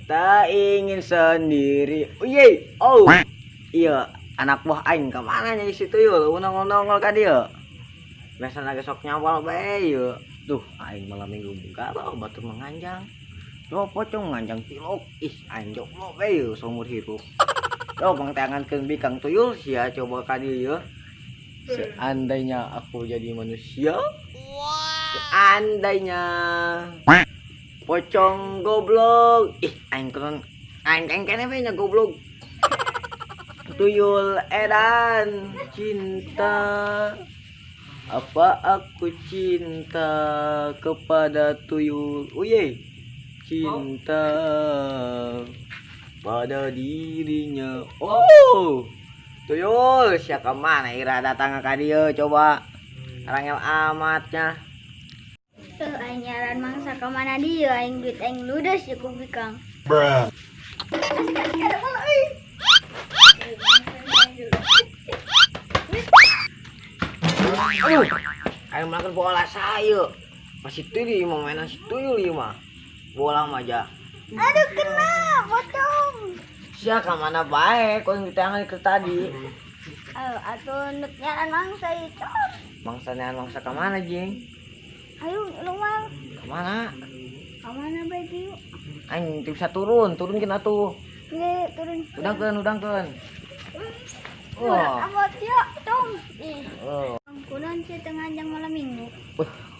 Tak ingin sendiri. Oh ye, oh. Iya, anak buah aing kemana nya di situ yuk? Unong-unong ka dia. Biasa lagi sok nyawal bae yuk. Tuh, aing malam minggu galau batur menganjang. Lo pocong nganjang cilok. Ih, aing joklo bae yuk seumur hidup. Lo pangtangankeun bikang tuyul sia coba ka dieu yeuh. Seandainya aku jadi manusia. Seandainya pocong goblok. Ih, aing kene we nya goblok. Tuyul edan cinta. Apa aku cinta kepada tuyul? Uye, cinta pada dirinya. Oh, tuyul siapa mana ira datang ke dia coba. Rangel amatnya. Tuh, aing nyaran mangsa ke mana dia, aing duit aing ludes ya ku bikang. Bruh. Aduh, aing melakukan bola saya. Masih tadi mau mainan si tuyul ieu mah. Bola mah aja. Aduh, kena pocong. Sia ka mana bae kau yang ditangan ke tadi. Ayo, atuh nuk nyaran mangsa itu. Mangsa ka mana jing? Ayo, luang. Ka mana? Ka mana bae dieu? Aing teu bisa turun kena tuh. Ge, turun. Udangkeun. Wah, amot ya, tong. Ih, Oh. angkunan sih tengah jam malam minggu.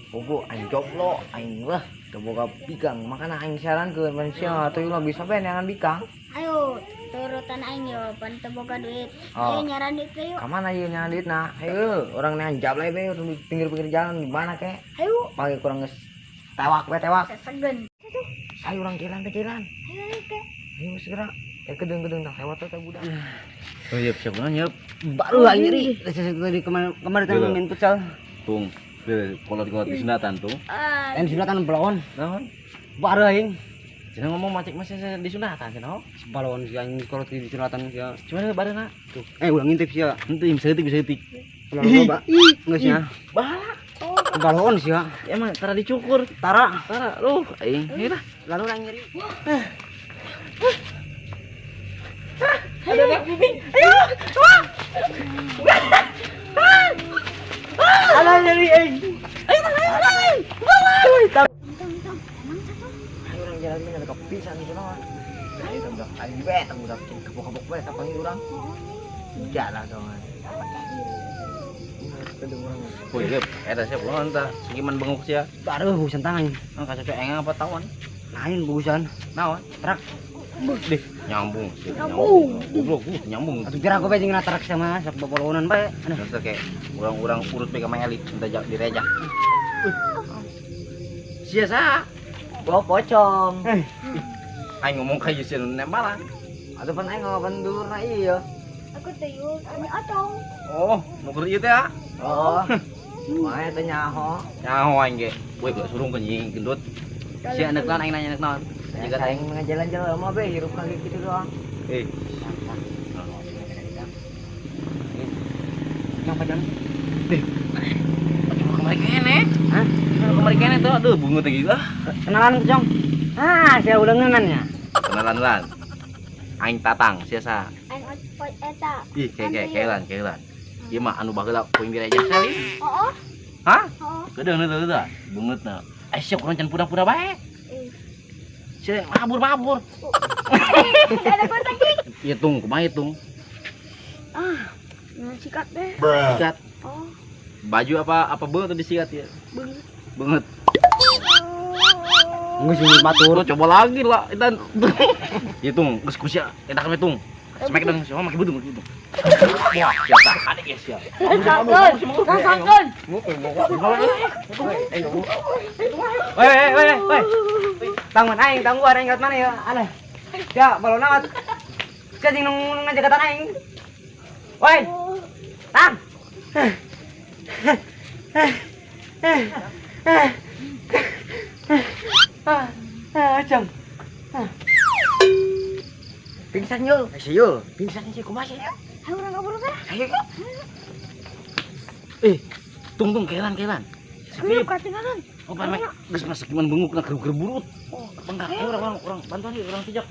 Bobo aing joblo aing lah teu boga bikang makana aing sarankeun manusia tuyul mah bisa bae neangan bikang. Ayo, turutan aing yo, pan teu boga duit. Oh. Ayo nyaran duit teh yuk. Ka mana ieu nyahan duitna? Hayu, urang neanjab lae bae di pinggir-pinggir jalan di mana kek? Ayo, Pagi kurang geus tewak. sesegen. Ayo urang jalan. Ayo ke. Ayo segera. Kedeng tah lewat teh budak. Oh iya, siap banget, Baru aing nyeri. Tadi kemarin teh Iya. main futsal. Tung, kalau di sunatan tuh. Ah, Lain sunatan balon. Naon? Baru aing. Cenah ngomong macik masih di sunatan cenah. Balon si aing kalau di sunatan sia. Cuman bareuna. Tuh. Ulang ngintip sia. Henteu bisa heutik. Ulang loba. Geus nya. Bahala. Balon sia. Emang tara dicukur. Tara. Lu aing heula. Lalu aing nyeri. Ada anak bibing. Ala nyeri aing. Ayo. Ayo urang jalan mah ada kepisan di sana. Ayo tembak aing bae tang budak kebok-kebok bae tak panggil urang. Jalan dong. Kedeng urang. Woi, gep, eta siap banget tah. Segiman benguk sia. Baru busan tangan. Angka cocok engang apa tawon? Lain busan. Naon? Truk. Deh, nyambung. Goblok, nyambung. Atuh kira aku bae jeung truk sama sok bobolonan bae. Terus kayak urang-urang urut pe ka elit minta direjak. Sia sa. Bawa pocong. Aing ngomong kayak sia nembalan. Atuh pan aing ngawan dulurna ieu. aku teh yuk, ini atong. Oh, mau keur ieu teh ah. Oh. Mae teh nyaho. Nyaho aing ge. Woi, gak surung ke nying gendut. Sia anak naon aing nanya anak naon. Jika aing ngajalan-jalan mah bae hirup kaki gitu doang. Eh, Yang padang. kemari kene. Hah? Kemari kene tuh, aduh bungut lagi ah. Kenalan Pocong. Sia ulengeunnan nya. Kenalan lan. Aing Tatang, sia sa. Aing ot eta. Ih, kelan. Ieu mah anu baheula poin direjak sekali. Oh, Hah? oh. Kedeung teh bungeutna. Siap kurang can pura-pura bae. Sia mabur. Ada kontak nih. Hitung, kumaha hitung? Sikat deh. Sikat. Oh, Baju apa beungeut disikat ya? Beungeut. Geus sing batur. Coba lagi lah, Itan. Hitung, geus kusia, eta kan hitung. Smek dong, siapa make budung gitu. Wah, siapa? Adik ya siapa? rasakan. Weh. Tangguan aing ingat mana ya? Ada. Ya, balon naot. Sia jeung ngajagatan aing. Woi. Tang. Acang. Pingsan yul. Yul. Pingsan sih kumaha sih? Ayo urang kabur teh. Ayo. Tung kelan. Ayo katingalan. Oh, pamek geus masuk cuman benguk na keur burut. Oh, bengkak. Ayo orang bantuan yuk, orang pijak.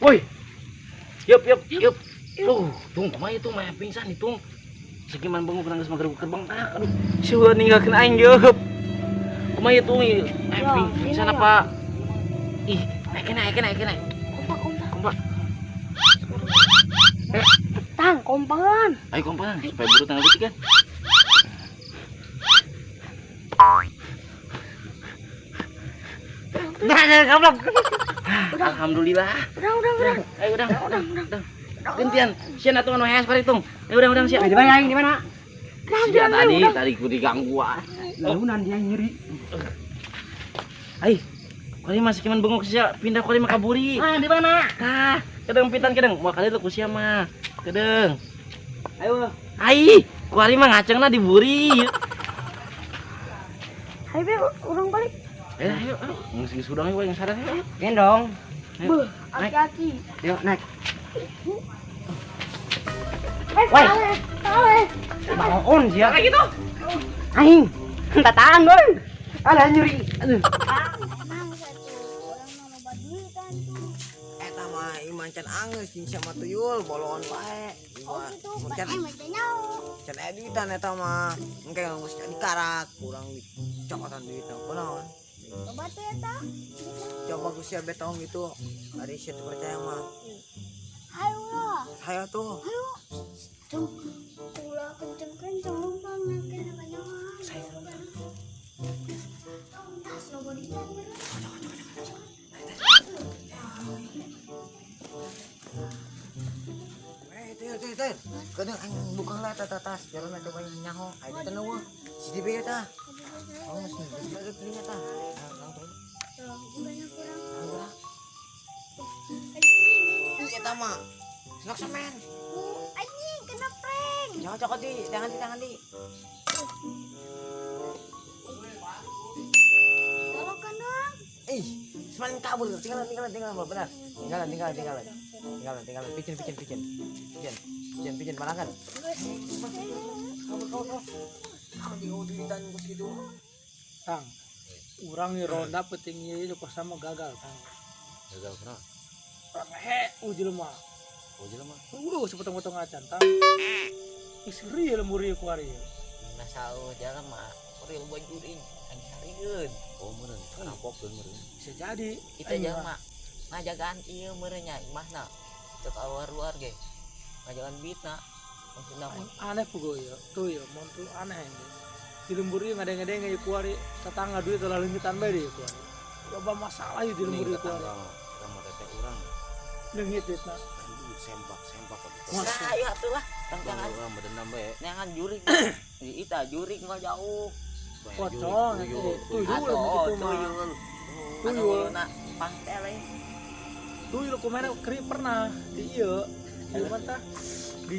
Woi. Yup. Tung, kumaha itu mah pingsan itu. Sekiman bengok nang geus mager bengkak. Aduh, sieu ninggalkeun aing yup. Kumaha itu pingsan apa? Ih, kena. Kompak. Tang, kompangan. Ayo kompak, supaya buru tanggal detik kan. Nah, goblok. Alhamdulillah. Udah. Ayo udah. Gantian. Sian atuh anu hees paritung. Ayo udah siap. Di mana aing di mana? Sian tadi ku diganggu ah. Launan dia nyeri. Ai. Kali masih cuman bengok sia pindah kali mah kaburi. Ah, di mana? Tah, kedeng pitan kedeng. Moal kali lu ku sia mah. Kedeng. Ayo. Ai, kali mah ngacengna diburi. Ayo be, urang balik. Ayo. Geus udang we yang sadar ayo. Gendong. Beuh, hati-hati. Yuk, naik. Woi, tahu. Bangun sia. Kayak gitu. Aing. Entar tahan, Boy. Alah nyeri. Aduh. Tenang satu. Orang mau baduitan tuh. Eta mah iman can angeus jeung sama tuyul bolon bae. Oh gitu, Can pakai macam nyawa. can editan eta mah. Engke geus dikarak, kurang dicokotan duitna kunaon. Coba tuh ya tak. Coba ku sia betong gitu. Ari sia teu percaya mah. Ayo lah. Hayo tuh. Ayo. Cung. Ulah kenceng-kenceng lumpang kena kanyawan. Saya. Tas lo bodikan. Teh. Kadang aing buka lah tas. Jarona coba yang nyaho. Ayo teh nu. Si di beu tah. Oh, sini geus belinya tah. Langsung. Banyak kurang. Anggur. Anjing. Eta mah. Slok semen. Anjing kena prank. Cokot di, tangan di. Tolongkan dong. Ih, semakin kabur. Tinggalan benar. Tinggalan. Pijen malangan. Kabur. Kamu diuditan bos gitu. Tang, urang nih ronda petingnya itu pas sama gagal tang. Gagal kenapa? Orang ujil mah. Udah sepotong-potong acan tang. Isri lemuri kuari. Nasau jalan mah real bajuring anjarigeun. Oh, meureun. Rampokkeun meureun. Bisa jadi. Itu jelema ngajagaan ieu meureunnya imahna. Cek luar ge. Ngajagaan bitna. Maksudna mah Aneh pugo ya. Tuh ya, mau tuh aneh ini. Di lemburi ngadeng-ngadeng ya kuari. Tetangga duit telah lengitan bae deh kuari. Loba masalah ya di lemburi kuari. Kamu teteh urang. Lengit duitna. Sempak nah ieu atuh lah tangkangan urang bedenam bae. nyangan jurig. Di ita jurig mah jauh. Pocong. Tuyul Atuh begitu mah. tuyul. Tuyul. Anu pangkel we. Tuyul kemarin keri pernah di ieu. Di mana di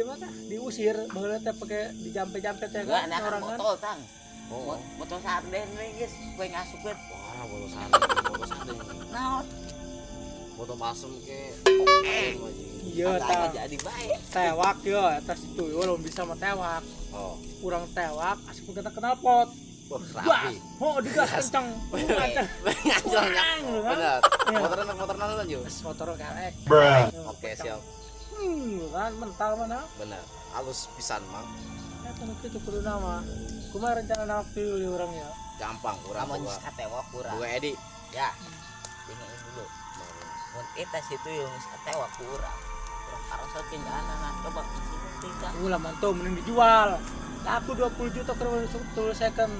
mana diusir baheula teh pake dijampe-jampe teh Enggak kan nak orangan. botol tang. Oh, Botol sarden we geus we ngasupkeun. wah bolos sarden. Naon? Foto masem ke. Iya tah. Jadi bae. Tewak ya eta si tuyul belum bisa mah tewak. Oh, Kurang tewak asep kena knalpot. wah Gas. rapi. Oh digas kencang. Ngajalnya. Benar. Iya. Motor naon yuk. Gas motor karek. Oke, siap. Kan mental mana? Benar. Halus pisan, Mang. Eta nu kitu kudu nama. Kumaha rencana nawak tuyul di urang ya? Gampang urang Amun boga. katewak kurang. Boga Edi. Ya. Dengerin dulu. Mun eta situ yang katewak kurang. Kurang karosokeun anak coba isi penting kan. Ulah mantu mending dijual. Laku 20 juta keur tulis second.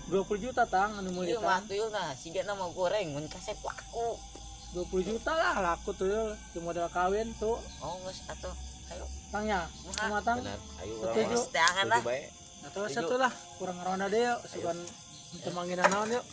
20 juta tang anu meuli Ieu mah tang. tuyul nah siga nama goreng mun kaset laku. 20 juta lah laku tuyul di modal kawin tuh. Oh geus atuh. Ayo. Tangnya. Kumaha tang? Benar. Ayo urang. Setuju. Geus teangan lah. Setuju bae. Atau satu lah kurang ronda deh yuk sugan temangin naon yuk